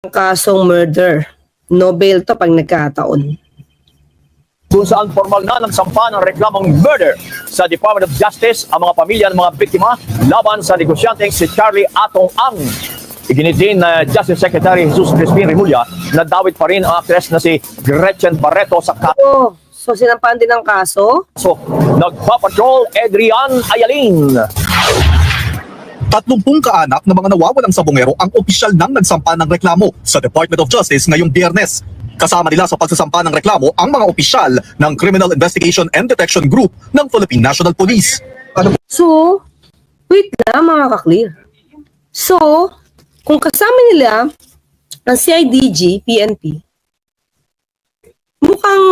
Kasong murder. No bail to pag nagkataon. Kung saan formal na nagsampa ng reklamong murder sa Department of Justice ang mga pamilya ng mga biktima laban sa negosyanteng si Charlie Atong Ang. Iginitin na Justice Secretary Jesus Crispin Remulla na dawit pa rin ang aktres na si Gretchen Barreto sa kaso. So sinampahan din ang kaso? Nagpapatrol Adrian Ayalin. 30 kaanak na mga nawawalang sabongero ang opisyal nang nagsampa ng reklamo sa Department of Justice ngayong Biyernes. Kasama nila sa pagsasampa ng reklamo ang mga opisyal ng Criminal Investigation and Detection Group ng Philippine National Police. So, wait lang mga ka-clear. So, kung kasama nila ang CIDG, PNP, mukhang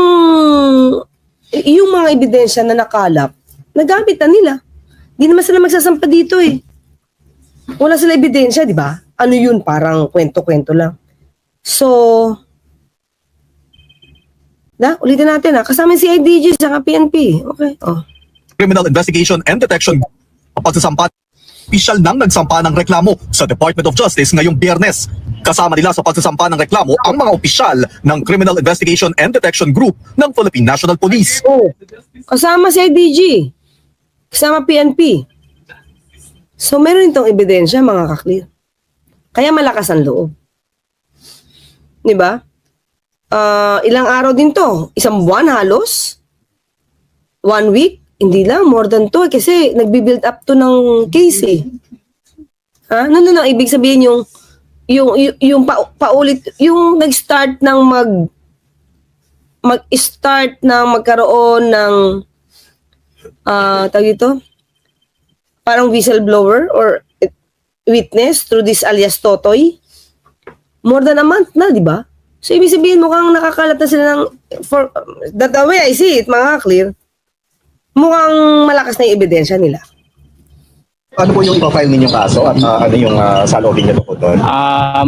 yung mga ebidensya na nakalap, nagamit na nila. Hindi naman sila magsasampa dito eh. Wala sila ebidensya, di ba? Ano yun? Parang kwento-kwento lang. So, ulitin natin kasama yung CIDG sa PNP. Okay, Criminal Investigation and Detection ang pagsasampa opisyal nang nagsampa ng reklamo sa Department of Justice ngayong Biyernes. Kasama nila sa pagsasampa ng reklamo ang mga opisyal ng Criminal Investigation and Detection Group ng Philippine National Police. Kasama CIDG. Kasama PNP. So, meron itong ebidensya, mga ka-clear. Kaya malakas ang loob. Di ba? Ilang araw din to? Isang buwan halos? 1 week? Hindi lang, more than 2 kasi nagbi-build up to ng case eh. No, ibig sabihin yung paulit, yung nag-start ng mag-start ng magkaroon ng tawag ito? Parang whistleblower or witness through this alias Totoy. More than a month na, di ba? So, ibig sabihin mukhang nakakalat na sila ng, for the way I see it, mga clear, mukhang malakas na yung ebidensya nila. Ano po yung profile ninyong kaso at ano yung salobin niyo po doon?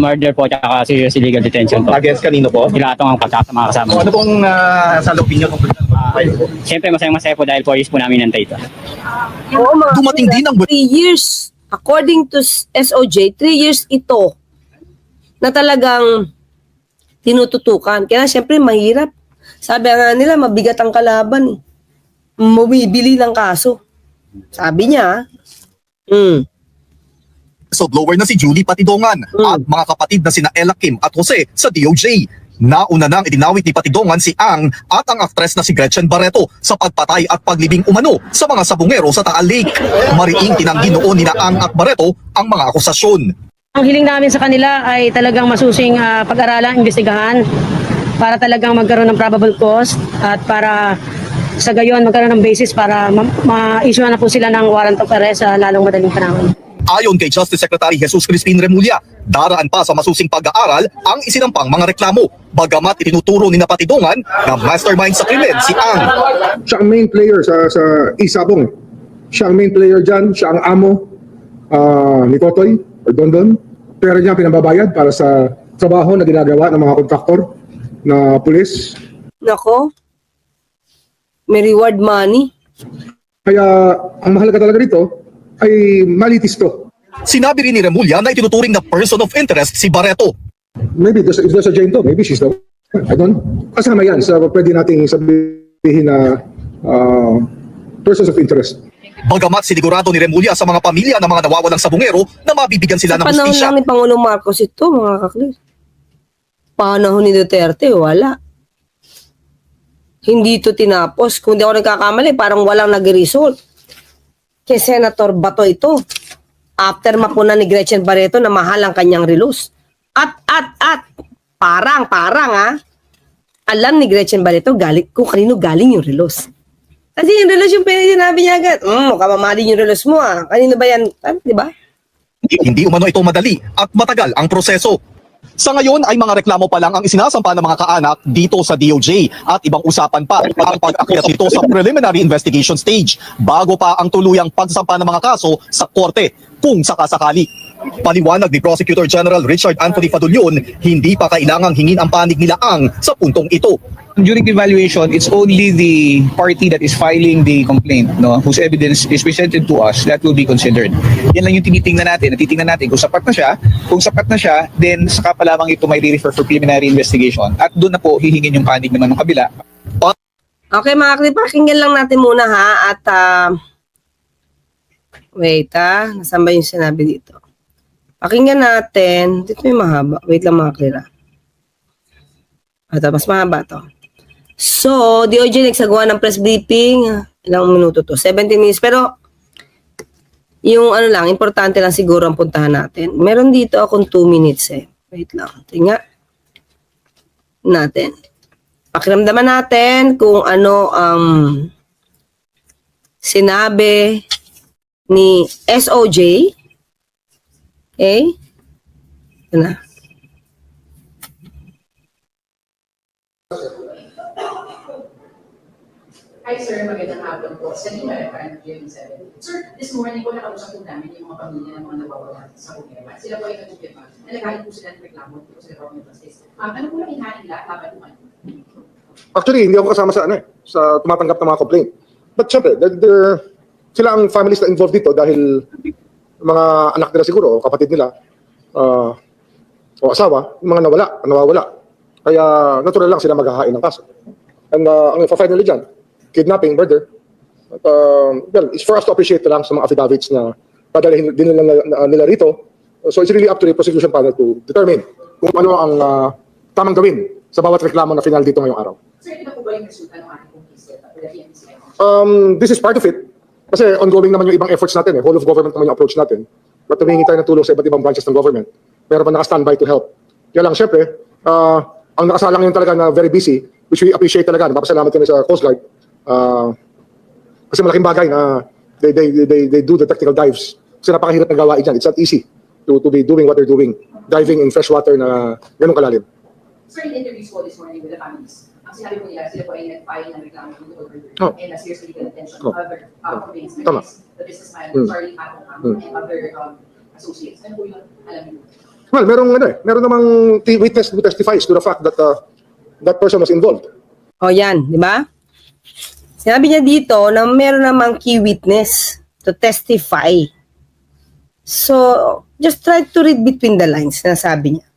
Murder po at serious illegal detention po. Against kanino po? Ilatong ang pagkasa mga kasama. Ano pong salobin niyo tungkol sa profile po? Siyempre masaya po dahil 4 years po namin nantay ito. Oo, Dumating din ang 3 years, according to SOJ, 3 years ito na talagang tinututukan. Kaya siyempre mahirap. Sabi nga nila, mabigat ang kalaban. Bumibili ng kaso. Sabi niya, whistleblower na si Julie Patidongan at mga kapatid na sina Ella Kim at Jose sa DOJ. Nauna nang idinawit ni Patidongan si Ang at ang aktres na si Gretchen Barreto sa pagpatay at paglibing umano sa mga sabongero sa Taal Lake. Mariing tinanggi noon ni Ang at Barreto ang mga akusasyon. Ang hiling namin sa kanila ay talagang masusing pag-aralan, imbestigahan para talagang magkaroon ng probable cause at para sa gayon magkaroon ng basis para ma-issue na po sila ng warrant of arrest sa lalong madaling panahon. Ayon kay Justice Secretary Jesus Crispin Remulla, daraan pa sa masusing pag-aaral ang isinampang mga reklamo, bagamat itinuturo ni Patidongan na mastermind sa krimen si Ang. Siya ang main player sa Isabong. Siya ang main player dyan, siya ang amo ni Totoy or Dondon. Pera niya pinababayad para sa trabaho na ginagawa ng mga kontraktor na pulis. nako, may reward money. Kaya ang mahalaga talaga dito ay malitis to. Sinabi rin ni Remulla na itinuturing na person of interest si Barreto. Maybe if there's a Jane to, maybe she's the I don't kasama yan sa pwede nating sabihin na persons of interest. Bagamat sinigurado ni Remulla sa mga pamilya ng mga nawawalang sabongero na mabibigyan sila ng Panahon hustisya. lang ni Pangulong Marcos ito, mga kaklir. Panahon ni Duterte, wala. Hindi ito tinapos. Kung di ako nagkakamali, parang walang nag-result. Kay Senator Bato ito. After mapuna ni Gretchen Barreto na mahal ang kanyang relos. Parang alam ni Gretchen Barreto kung kanino galing yung relos. Kasi yung relos yung sinabi niya agad, kamamahalin yung relos mo Kanino ba yan? Di ba? Hindi umano ito madali at matagal ang proseso. Sa ngayon ay mga reklamo pa lang ang isinasampa ng mga kaanak dito sa DOJ at ibang usapan pa ang pag-akyat nito sa preliminary investigation stage bago pa ang tuluyang pagsasampa ng mga kaso sa korte kung sakasakali. Paliwanag ni Prosecutor General Richard Anthony Fadulyon, hindi pa kailangang hingin ang panig nila ang sa puntong ito. During the evaluation, it's only the party that is filing the complaint, no, whose evidence is presented to us, that will be considered. Yan lang yung tinitingnan natin. Titingnan natin kung sapat na siya. Kung sapat na siya, then saka pa lamang ito may refer for preliminary investigation. At doon na po hihingin yung panig naman ng kabila. Okay mga klip, pakinggan lang natin muna ha. At wait nasaan ba yung sinabi dito? Pakinggan natin. Dito yung mahaba. Wait lang mga klip. Mas mahaba to. So, DOJ nagsagawa ng press briefing. Ilang minuto to? 17 minutes. Pero, yung ano lang, importante lang siguro ang puntahan natin. Meron dito akong 2 minutes eh. Wait lang. Tingnan natin. Pakiramdaman natin kung ano ang sinabi ni SOJ. Okay? Ito na. Hi sir, magandang hapon po. Sa Lima, Parang June 7. Sir, this morning po nakausap po namin yung mga pamilya ng mga nawawala sa Pumeba. Sila po ay nagpipima. Nalagayin po sila ng reklamo po sa Department of Justice. Ano po lang hinahin nila laban po? Actually, hindi ako kasama sa sa tumatanggap ng mga complaint. But syempre, sila ang families na involved dito dahil mga anak nila siguro, o kapatid nila, o asawa, yung mga nawawala. Kaya natural lang sila maghahain ng kaso. And ang ipa-fight nila dyan, kidnapping, murder. At, well, it's for us to appreciate lang sa mga affidavits na padalhin din nila rito. So it's really up to the prosecution panel to determine kung ano ang tamang gawin sa bawat reklamo na final dito ngayong araw. Sir, ito po ba yung resulta ng ating case? This is part of it. Kasi ongoing naman yung ibang efforts natin. Whole of government naman yung approach natin. But humingi tayo ng tulong sa iba't ibang branches ng government. Meron pa naka-standby to help. Kaya lang, syempre, ang nakasalang yun talaga na very busy, which we appreciate talaga. Napasalamat kami sa Coast Guard. Kasi malaking bagay na they do the technical dives. Kasi napakahirap na gawain dyan. It's not easy to be doing what they're doing. Diving in fresh water na ganun kalalim. Sir, in interviews po this morning with the families, ang sinabi po nila, sila po ay nag-file ng reklamo ng murder and a serious legal attention. However, complaints against the businessman, Charlie Atong and other associates. Ano po yun? Alam niyo? Well, meron namang witness who testifies to the fact that that person was involved. O yan, di ba? Sinabi niya dito na meron namang key witness to testify. So, just try to read between the lines na sabi niya.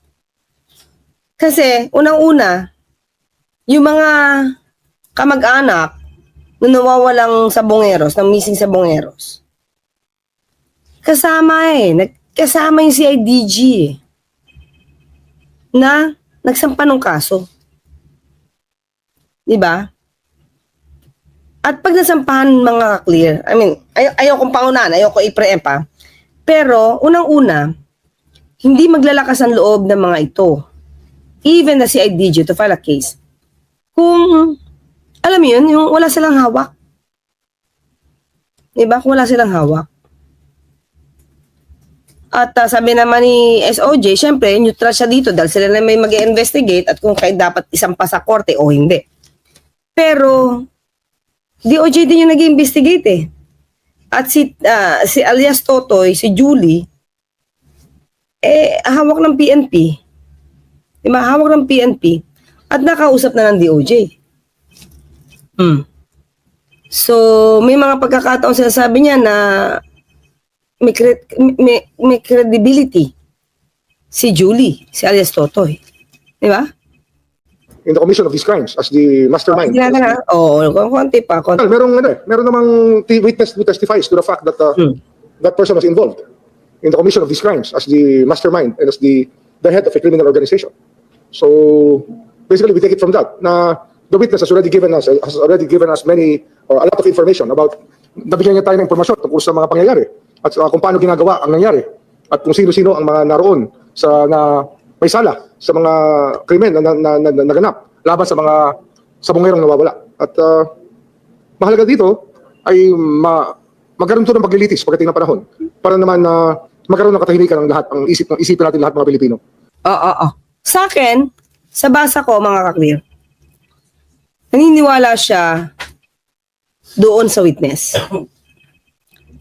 Kasi, unang-una, yung mga kamag-anak na nawawalang sabongeros, na missing sabongeros, kasama kasama yung CIDG na nagsampa ng kaso. Diba? At pag nasampahan mga clear, I mean, ayaw kong pangunahan, ayaw ko i-preempt pa, pero unang-una, hindi maglalakas ang loob ng mga ito, even the CIDG to file a case, kung, alam mo yun, yung wala silang hawak. Diba? Kung wala silang hawak. At sabi naman ni SOJ, syempre, neutral siya dito dahil sila na may mag-investigate at kung kayo dapat isampa sa korte o hindi. Pero, DOJ din yung nag-investigate eh. At si alias Totoy, si Julie, hawak ng PNP. Diba? Hawak ng PNP. At nakausap na ng DOJ. So, may mga pagkakataon sinasabi niya na may credibility si Julie, si alias Totoy. Diba? In the commission of these crimes as the mastermind. Konti pa. Well, meron namang witness who testifies to the fact that that person was involved in the commission of these crimes as the mastermind and as the head of a criminal organization. So basically, we take it from that. Na the witness has already given us many or a lot of information about nabigyan niya tayo ng impormasyon tungkol sa mga pangyayari at kung paano ginagawa ang nangyari at kung sino-sino ang mga naroon na may sala sa mga krimen na naganap laban sa mga sabongerong nawawala. At mahalaga dito ay magkaroon ito ng paglilitis pagdating ng panahon para naman magkaroon ng katahimikan ng lahat, ang isipin natin lahat mga Pilipino. Sa akin, sa basa ko mga ka-clear, naniniwala siya doon sa witness.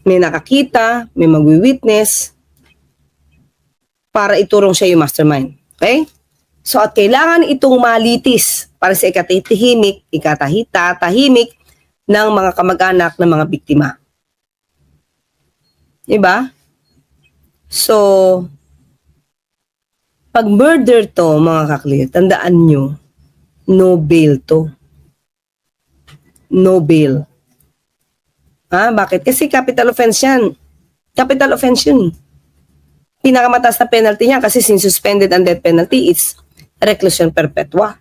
May nakakita, may magwi-witness, para iturong siya yung mastermind. Okay? So, at kailangan itong malitis para sa ikatahimik ng mga kamag-anak ng mga biktima. Diba? So, pag murder to, mga kaklir, tandaan nyo, no bail to. No bail. Bakit? Kasi capital offense yan. Capital offense yun. Pinakamataas na penalty niya kasi since suspended ang death penalty, it's reclusion perpetua.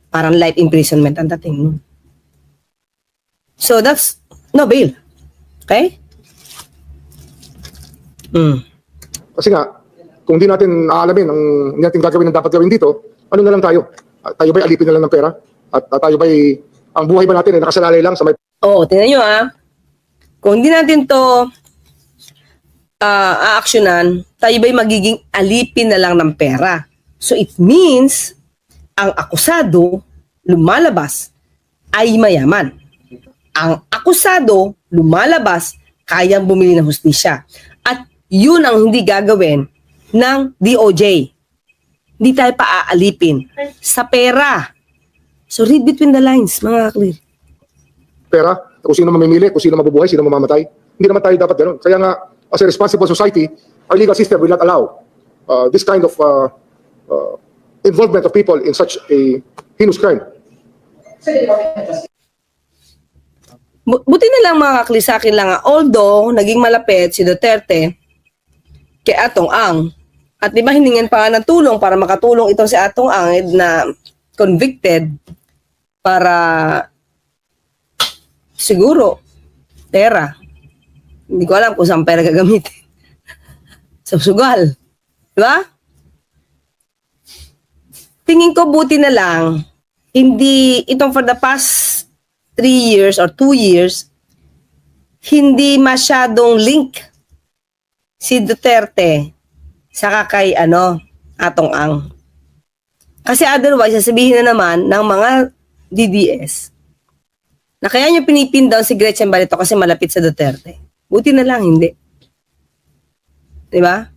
Parang life imprisonment ang dating nun. So, that's no bail. Okay? Kasi nga, kung di natin aalamin ang hindi natin gagawin ang dapat gawin dito, ano na lang tayo? Tayo ba'y alipin na lang ng pera? At tayo ba'y, ang buhay ba natin ay nakasalalay lang sa may... Oo, tingnan nyo Kung hindi natin to aaksyonan, tayo ba'y magiging alipin na lang ng pera. So it means, ang akusado, lumalabas, ay mayaman. Ang akusado, lumalabas, kayang bumili ng hustisya. At yun ang hindi gagawin ng DOJ. Hindi tayo paaalipin sa pera. So read between the lines, mga kaklir. pera, kung sino mamimili, kung sino mabubuhay, sino mamamatay. Hindi naman tayo dapat ganun. Kaya nga, as a responsible society, our legal system will not allow this kind of involvement of people in such a heinous crime. Buti na lang mga kakli sa akin lang although naging malapit si Duterte kay Atong Ang, at di ba hiningan pa nga ng tulong para makatulong itong si Atong Ang na convicted para siguro pera. Hindi ko alam kung saan pera gagamitin. Sa sugal. Di ba? Tingin ko buti na lang hindi itong for the past 3 years or 2 years hindi masyadong link si Duterte saka kay Atong Ang. Kasi otherwise sasabihin na naman ng mga DDS na kaya niya pinipin down si Gretchen Barreto kasi malapit sa Duterte. Buti na lang hindi. 'Di ba?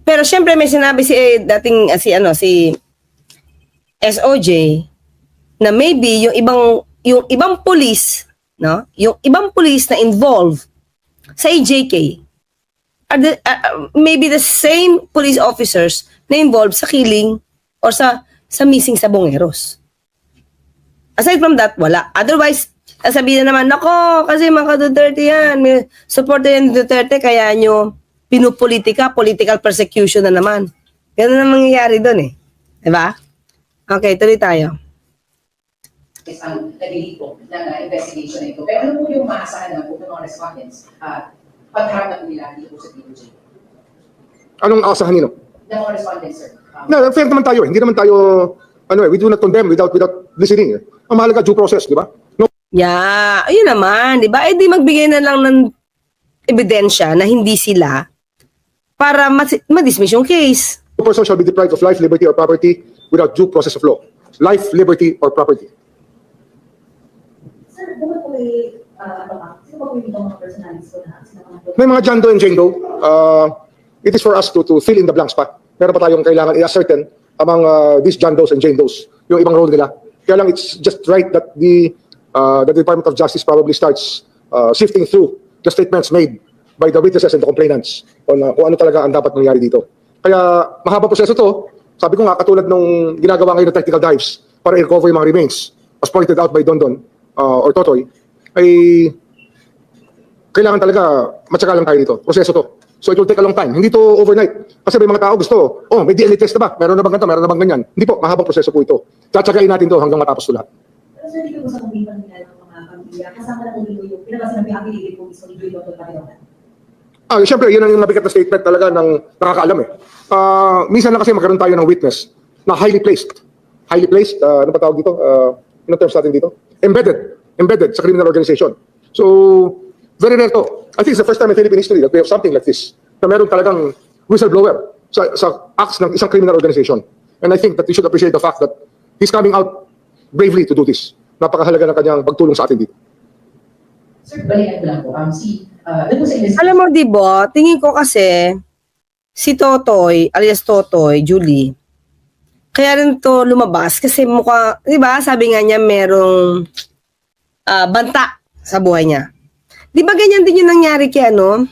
Pero syempre may sinabi si si SOJ na maybe yung ibang police, no? Yung ibang police na involved sa AJK are maybe the same police officers na involved sa killing or sa missing sa Bongeros. Aside from that, wala. Otherwise, sabihin na naman, nako, kasi mga Duterte yan, may support yan Duterte, kaya nyo pinupolitika, political persecution na naman. Ganun ang mangyayari doon eh. Diba? Okay, tuloy tayo. Is ang nag-lead po ng investigation na ito. Pero ano po yung maasahan na po ng mga respondents pagharap na nila dito po sa DOJ? Anong aasahan nino? Ng mga respondents, sir. No, fair naman tayo. Hindi naman tayo, we do not condemn without listening. Ang mahalaga, due process, di ba? No Yeah, ayun naman, di ba? Eh di magbigay na lang ng ebidensya na hindi sila para ma-dismiss yung case. person shall be deprived of life, liberty, or property without due process of law. Life, liberty, or property. Sir, bukod po kay sino po yung mga personalities ko na May mga John Doe and Jane Doe. It is for us to fill in the blanks pa. Meron pa tayong kailangan i-ascertain among these John Does and Jane Does, yung ibang role nila. Kaya lang it's just right that the Department of Justice probably starts sifting through the statements made by the witnesses and the complainants on kung ano talaga ang dapat mangyari dito. Kaya mahaba proseso to. Sabi ko nga, katulad nung ginagawa ngayon ng technical dives para i-recover yung mga remains, as pointed out by Dondon or Totoy, ay kailangan talaga matyaga lang tayo dito. Proseso to. So it will take a long time. Hindi to overnight. Kasi may mga tao gusto, may DNA test na ba? Meron na bang ganito? Meron na bang ganyan? Hindi po, mahabang proseso po ito. Tatsagain natin to hanggang matapos to lahat. Pero sir, dito po sa kumipan nila ng mga pamilya, kasama na po yung pinabasa ng affidavit po mismo ni Dr. Pakirongan. Siyempre, yun ang yung mabigat na statement talaga ng nakakaalam eh. Minsan lang kasi magkaroon tayo ng witness na highly placed. Highly placed, ano pa tawag dito? Anong terms natin dito? Embedded sa criminal organization. So, very rare to. I think it's the first time in Philippine history that we have something like this. Na meron talagang whistleblower sa acts ng isang criminal organization. And I think that we should appreciate the fact that he's coming out bravely to do this. Napakahalaga ng kanyang pagtulong sa atin dito. Sir, balikan ko lang po. Doon po sa investigation. Alam mo, di ba, tingin ko kasi, si Totoy, alias Totoy, Julie, kaya rin to lumabas kasi mukha, di ba, sabi nga niya merong banta sa buhay niya. Di ba ganyan din yung nangyari kay ano?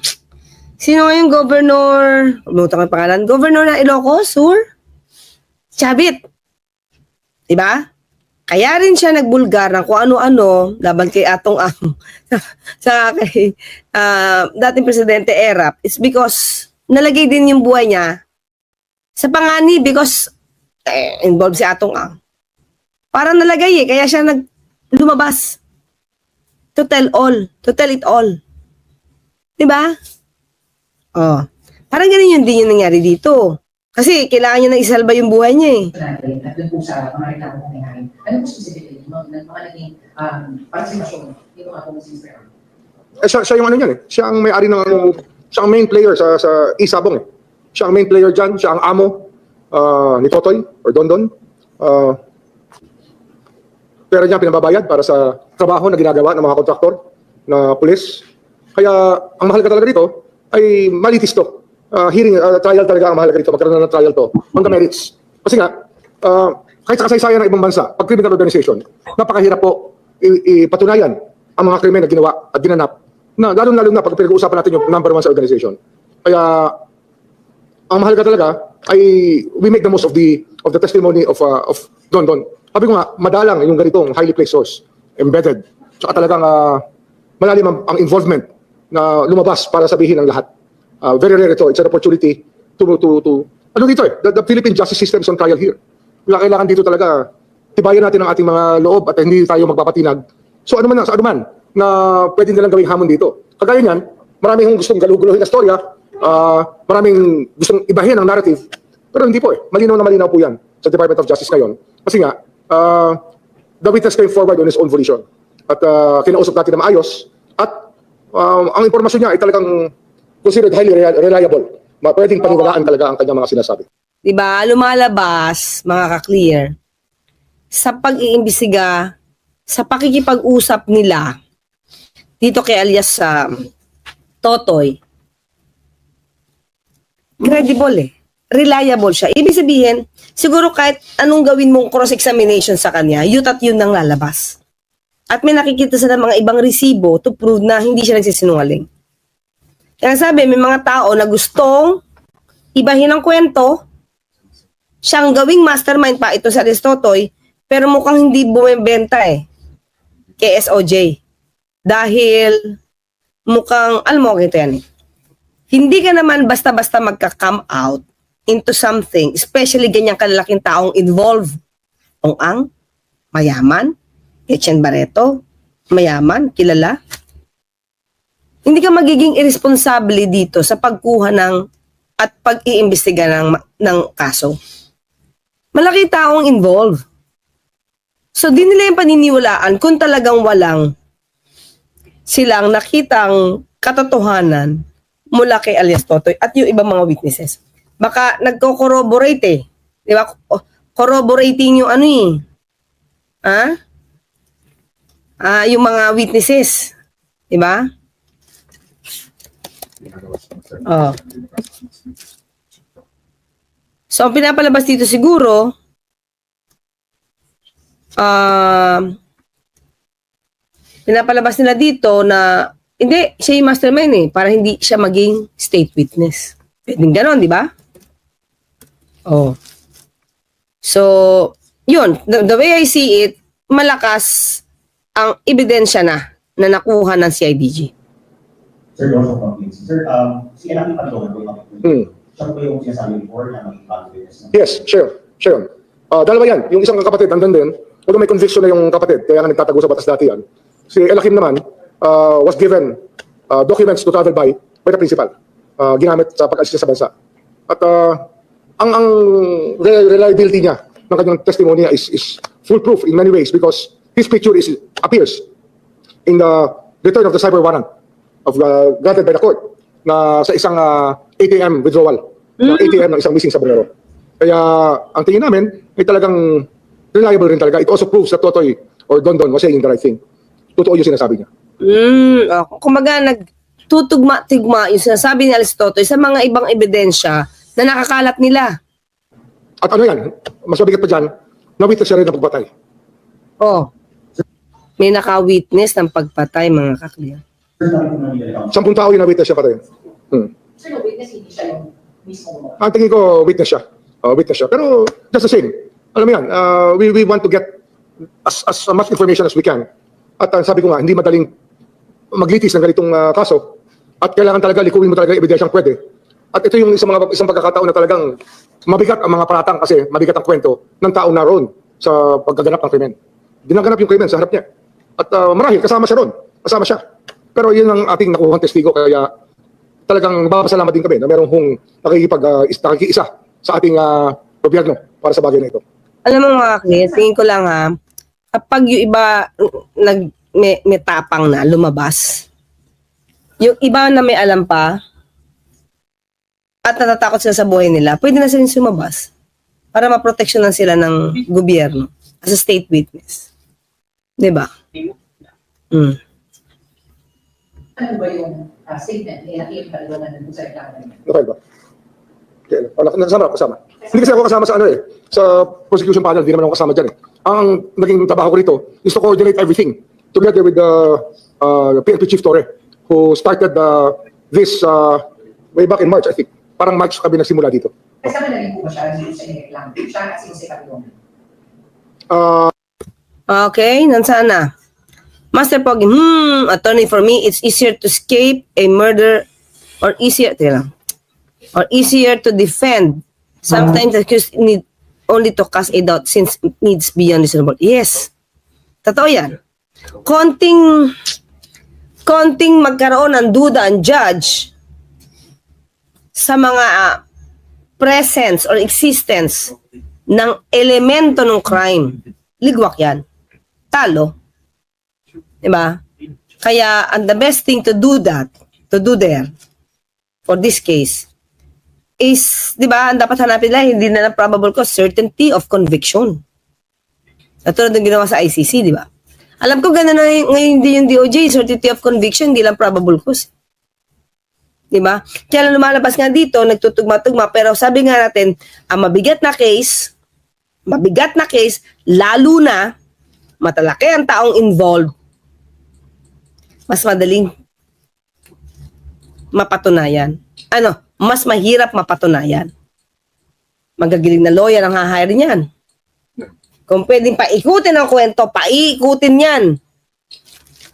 Sino nga yung governor? Umuto ang pangalan. Governor na Ilocos Sur? Chavit. Di ba? Kaya rin siya nagbulgar ng kung ano-ano laban kay Atong Ang sa kay dating Presidente Erap is because nalagay din yung buhay niya sa panganib because involved si Atong Ang. Parang nalagay kaya siya lumabas to tell it all. Diba? Oh. Parang ganun din yung nangyari dito. Kasi kailangan niya na isalba yung buhay niya natin at doon po sa mga reklamo kong nangyari. Ano po specifically, mga naging participation dito nga po si Mr. Ang? Siya yung ano yan eh. Siya ang may-ari ng, siya ang main player sa Isabong eh. Siya ang main player dyan, siya ang amo ni Totoy or Dondon. Pera niya pinababayad para sa trabaho na ginagawa ng mga kontraktor na pulis. Kaya ang mahalaga talaga dito ay malitis to. Trial talaga ang mahalaga dito. Magkaroon na ng trial to on the merits. Kasi nga, kahit sa kasaysayan ng ibang bansa, pag criminal organization, napakahirap po ipatunayan ang mga krimen na ginawa at ginanap. Na, lalo na pag pinag-uusapan natin yung number one sa organization. Kaya, ang mahalaga talaga ay we make the most of the testimony of Dondon. Sabi ko nga, madalang yung ganitong highly placed source, embedded. Tsaka talagang malalim ang involvement na lumabas para sabihin ang lahat. Very rare ito. It's an opportunity to ano dito eh, the Philippine justice system is on trial here. Kailangan dito talaga tibayan natin ang ating mga loob at hindi tayo magpapatinag. So ano man na pwede nilang gawing hamon dito. Kagaya niyan, maraming gustong galuguluhin na storya, maraming gustong ibahin ang narrative. Pero hindi po eh. Malinaw na malinaw po yan sa Department of Justice ngayon. Kasi nga, the witness came forward on his own volition. At kinausap natin na maayos. At ang impormasyon niya ay talagang considered highly reliable. Pwedeng paniwalaan talaga ang kanyang mga sinasabi. Diba? Lumalabas, mga ka-clear, sa pag-iimbestiga, sa pakikipag-usap nila dito kay alias Totoy, credible eh. Reliable siya. Ibig sabihin, siguro kahit anong gawin mong cross-examination sa kanya, yun at yun nang lalabas. At may nakikita sa mga ibang resibo to prove na hindi siya nagsisinungaling. Kaya sabi, may mga tao na gustong ibahin ang kwento, siyang gawing mastermind pa ito sa Totoy, pero mukhang hindi bumibenta eh kay SOJ. Dahil mukhang, alam mo, ganito yan eh. Hindi ka naman basta-basta magka-come out into something, especially ganyang kalalaking taong involved. Ang mayaman, Gretchen Barreto, mayaman, kilala. Hindi ka magiging irresponsable dito sa pagkuha ng at pag-iimbestiga ng kaso. Malaki taong involved. So, di nila yung paniniwalaan kung talagang walang silang nakitang katotohanan mula kay alias Totoy at yung ibang mga witnesses. Baka nagko-corroborate eh. Di ba? Corroborating yung ano eh. Yung mga witnesses. Di ba? Oh. So, ang pinapalabas dito siguro, pinapalabas nila dito na hindi, siya yung mastermind eh, para hindi siya maging state witness. Pwedeng ganon, di ba? Oh. So, yun, the way I see it, malakas ang ebidensya na nakuha ng CIDG. Sir, also complaints. Sir, si Elaki Patogan po yung siya po yung sinasabi before na mag-evaluate. Yes, sure. Dalawa yan. Yung isang kapatid, nandun din. Although may conviction na yung kapatid, kaya nga nagtatago sa batas dati yan. Si Elakim naman was given documents to travel by the principal. Ginamit sa pag-alis niya sa bansa. At ang reliability niya ng kanyang testimony is foolproof in many ways because his picture appears in the return of the cyber warrant granted by the court na sa isang ATM withdrawal. ATM ng isang missing sabrero. Kaya ang tingin namin ay talagang reliable rin talaga. It also proves that Totoy or Dondon was saying the right thing. Totoo yung sinasabi niya. Kumbaga nagtutugma-tigma yung sinasabi ni Alice Totoy sa mga ibang ebidensya na nakakalat nila. At ano yan, mas mabigat pa dyan, na-witness siya rin ng pagpatay. Oh, may naka-witness ng pagpatay, mga kaklir. 10 tao yung na-witness siya patay. Sir, no witness, hindi siya yung mismo. Ang tingin ko, witness siya. Witness siya. Pero just the same, alam mo yan, we want to get as much information as we can. At sabi ko nga, hindi madaling maglitis ng ganitong kaso. At kailangan talaga likuin mo talaga yung ebidensyang pwede. At ito yung isang pagkakataon na talagang mabigat ang mga paratang kasi mabigat ang kwento ng tao na roon sa paggaganap ng krimen. Ginaganap yung krimen sa harap niya. At marahil, kasama siya roon. Kasama siya. Pero yun ang ating nakuhang testigo. Kaya talagang papasalamat din kami na merong hong nakikiisa sa ating gobyerno para sa bagay na ito. Alam mo mga kaklir, tingin ko lang ha, kapag yung iba may tapang na lumabas, yung iba na may alam pa, at natatakot sila sa buhay nila, pwede na silang sumabas para maproteksyonan sila ng gobyerno as a state witness. Diba? Ano ba yung statement ni Hakim Patidongan na sa reklamo niya? Okay ba? Okay. Kasama. Hindi kasi ako kasama sa sa prosecution panel, hindi naman ako kasama dyan. Ang naging trabaho ko rito is to coordinate everything together with the PNP Chief Torre, who started this way back in March, I think. Parang March kami nagsimula dito. Kasama na rin po ba siya sa reklamo? Siya at si Patidongan? Okay, nansaan na? Master Pogi, attorney, for me, it's easier to escape a murder or easier to defend. Sometimes the accused need only to cast a doubt since it needs beyond reasonable. Yes. Totoo yan. Konting magkaroon ng duda ang judge sa mga presence or existence ng elemento ng crime. Ligwak yan. Talo. Diba? Kaya, and the best thing to do there, for this case, is, diba, ang dapat hanapin nila, hindi na ng probable cause, certainty of conviction. Katulad ng ginawa sa ICC, diba? Alam ko, gano'n na ngayon din yung DOJ, certainty of conviction, hindi lang probable cause. Diba? Kaya lang lumalabas nga dito, nagtutugma-tugma, pero sabi nga natin, ang mabigat na case, lalo na, matalaki ang taong involved, mas madaling mapatunayan. Mas mahirap mapatunayan. Magagaling na lawyer ang hahire niyan. Kung pwedeng paikutin ang kwento, paikutin yan.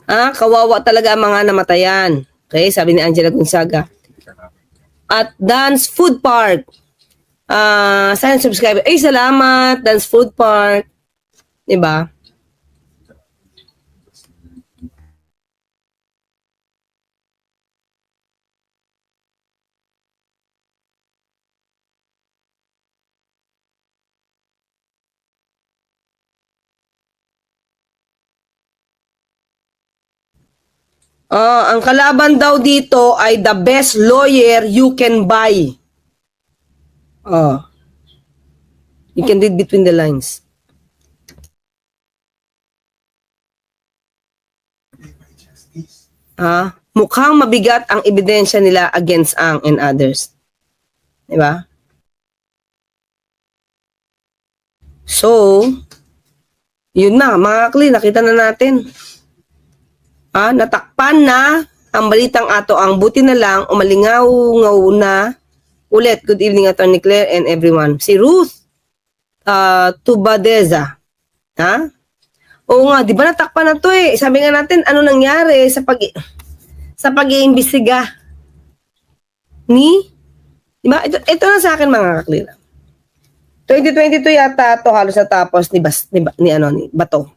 Kawawa talaga ang mga namatayan. Okay, sabi ni Angela Gonzaga. At Dance Food Park. Sana subscribe. Ay, salamat, Dance Food Park. Diba? Ang kalaban daw dito ay the best lawyer you can buy. You can read between the lines. Mukhang mabigat ang ebidensya nila against Ang and others. Diba? So, yun na, mga kakli, nakita na natin. Natakpan na ang balitang ato ang buti na lang umalingaw na ulit. Good evening, Attorney Claire and everyone. Si Ruth Tubadeza. Oo nga, di ba natakpan na to eh. Sabi nga natin, ano nangyari sa pag-iimbestiga di ba? Ito na sa akin, mga kaklira. 2022 yata to halos natapos ni Bato.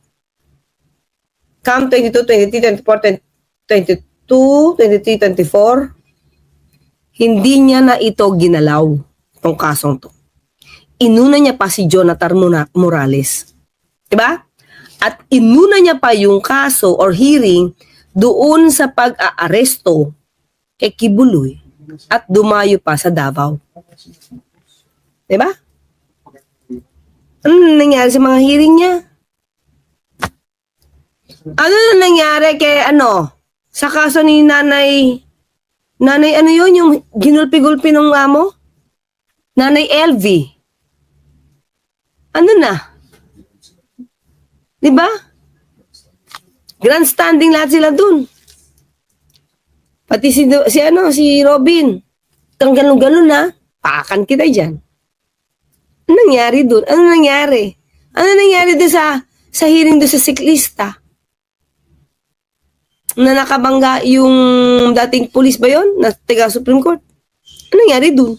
Come 22, 23, 24, 23, 24, hindi niya na ito ginalaw, itong kasong to. Inuna niya pa si Jonathan Morales. Diba? At inuna niya pa yung kaso or hearing doon sa pag-aaresto kay Kibuloy at dumayo pa sa Davao. Diba? Ano nangyari sa mga hearing niya? Ano na nangyari kay sa kaso ni nanay ano yun, yung ginulpi-gulpi ng amo? Nanay LV. Ano na? Di ba? Grandstanding lahat sila dun. Pati si Robin. Kang ganun-ganun na. Pakan kita dyan. Ano nangyari dun? Ano nangyari? Ano nangyari dun sa hearing dun sa siklista? Na nakabangga yung dating police ba yun? Na taga Supreme Court? Ano nangyari dun?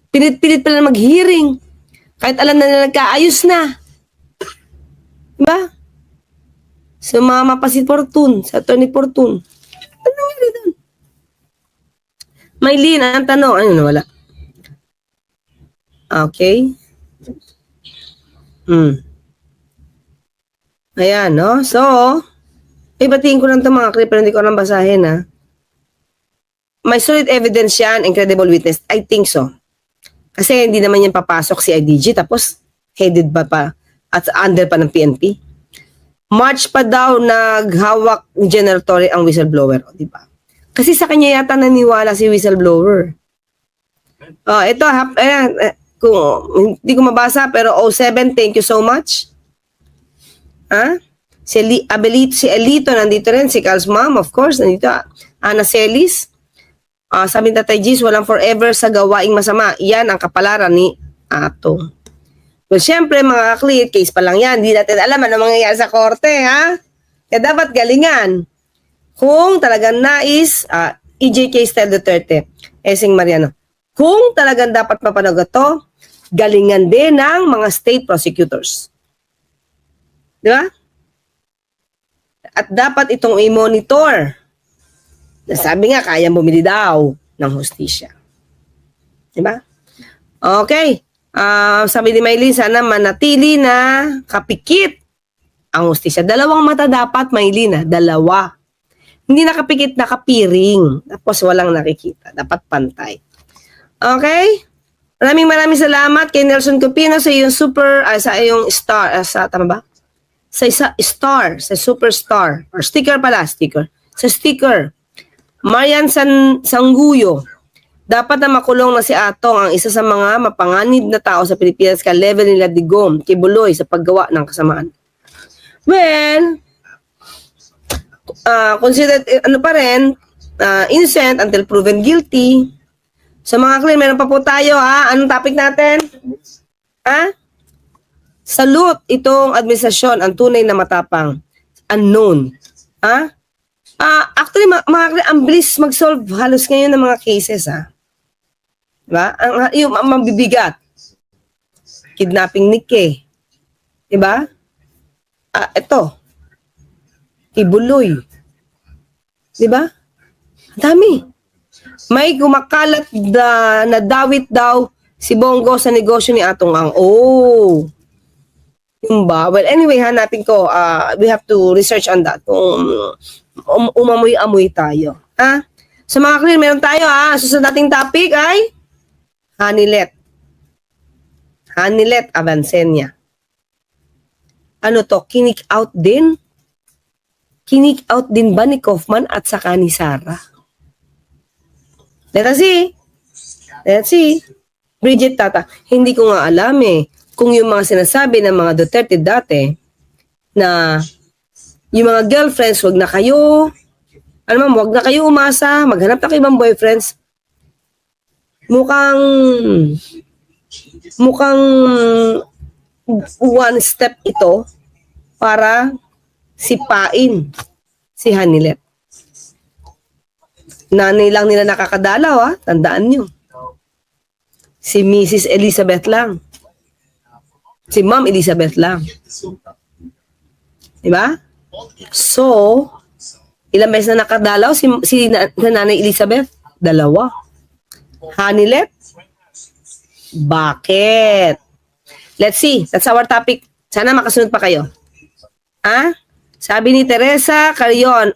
Pilit-pilit pala mag-hearing. Kahit alam na nagkaayos na. Diba? Sumama pa si Fortune, sa Attorney Fortune. Ano nangyari dun? Maylene, ang tanong, ano na wala? Okay. Ayan, no? So, batiin ko lang ito mga clip, pero hindi ko lang basahin, ha? May solid evidence yan, incredible witness. I think so. Kasi hindi naman yan papasok si IDG, tapos headed pa at under pa ng PNP. March pa daw naghawak ni General Torre ang whistleblower, di ba? Kasi sa kanya yata naniwala si whistleblower. Ito, kung hindi ko mabasa, pero 07, thank you so much. Si Elito, nandito rin. Si Carl's mom, of course, nandito. Ana Celis. Sabi ni Tatay Gis, walang forever sa gawaing masama. Yan ang kapalaran ni Atong. Well, syempre, mga kaklit, case pa lang yan. Hindi natin alam ano mangyayari sa korte, ha? Kaya dapat galingan. Kung talagang nais, EJK Style Duterte, Esing Mariano, kung talagang dapat mapanagot to, galingan din ng mga state prosecutors. Di ba? At dapat itong i-monitor. Sabi nga, kaya bumili daw ng hustisya. Di ba? Okay. Sabi ni Maylene, sana manatili na kapikit ang hustisya. Dalawang mata dapat, Maylene, dalawa. Hindi nakapikit, nakapiring. Tapos walang nakikita. Dapat pantay. Okay? Maraming salamat kay Nelson Cupino sa iyong sa iyong star, tama ba? Sa superstar. Or sticker pala, sticker. Sa sticker. Marian Sanguyo. Dapat na makulong na si Atong, ang isa sa mga mapanganib na tao sa Pilipinas ka level nila Digong, Kibuloy sa paggawa ng kasamaan. Well, considered, pa rin, innocent until proven guilty. Sa mga claim, meron pa po tayo, ha? Anong topic natin? Salute itong administrasyon, ang tunay na matapang. Unknown. Actually, ang bilis mag-solve halos ngayon ng mga cases, ha? Diba? Yung mabibigat. Kidnapping ni Kay. Diba? Ito. Kibuloy. Diba? Ang dami. May kumakalat na dawit daw si Bongo sa negosyo ni Atong Ang. Oh. Yung ba? Well, anyway, hanapin ko. We have to research on that. Kung umamoy-amoy tayo. Sa mga clear, meron tayo, susunod nating topic ay Hanilet Avancenia. Ano to? Kinik out din? Kinik out din ba ni Kaufman at saka ni Sara? Let's see. Bridget Tata, hindi ko nga alam kung yung mga sinasabi ng mga Duterte dati na yung mga girlfriends, wag na kayo umasa, maghanap na kayo ibang boyfriends. Mukhang one step ito para sipain si Hanilet. Nanay lang nila nakakadalaw, tandaan nyo. Si Mrs. Elizabeth lang. Si Ma'am Elizabeth lang. Diba? So, ilang beses na nakadalaw si Nanay Elizabeth? 2. Hanilet? Bakit? Let's see. That's our topic. Sana makasunod pa kayo. Sabi ni Teresa Carion.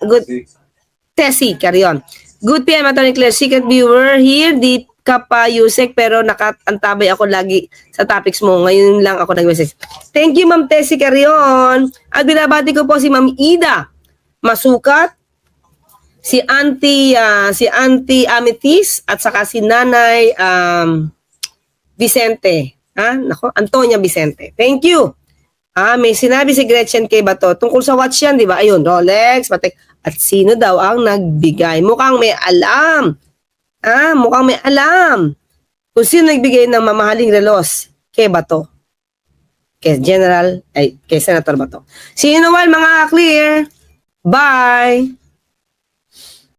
Tessie Carion. Good PM, Attorney Claire. Secret viewer here. Di ka pa, Yusek, pero nakaantabay ako lagi sa topics mo. Ngayon lang ako nag-message. Thank you, Ma'am Tessie Carion. At binabati ko po si Ma'am Ida Masukat, si Auntie Amethyst, at saka si Nanay Vicente. Nako, Antonia Vicente. Thank you. May sinabi si Gretchen kay Bato tungkol sa watch yan, di ba? Ayun, Rolex, Patek. At sino daw ang nagbigay? Mukhang may alam. Mukhang may alam. Kung sino nagbigay ng mamahaling relos kay Bato. Kay Senator Bato. See you in a while, mga clear. Bye!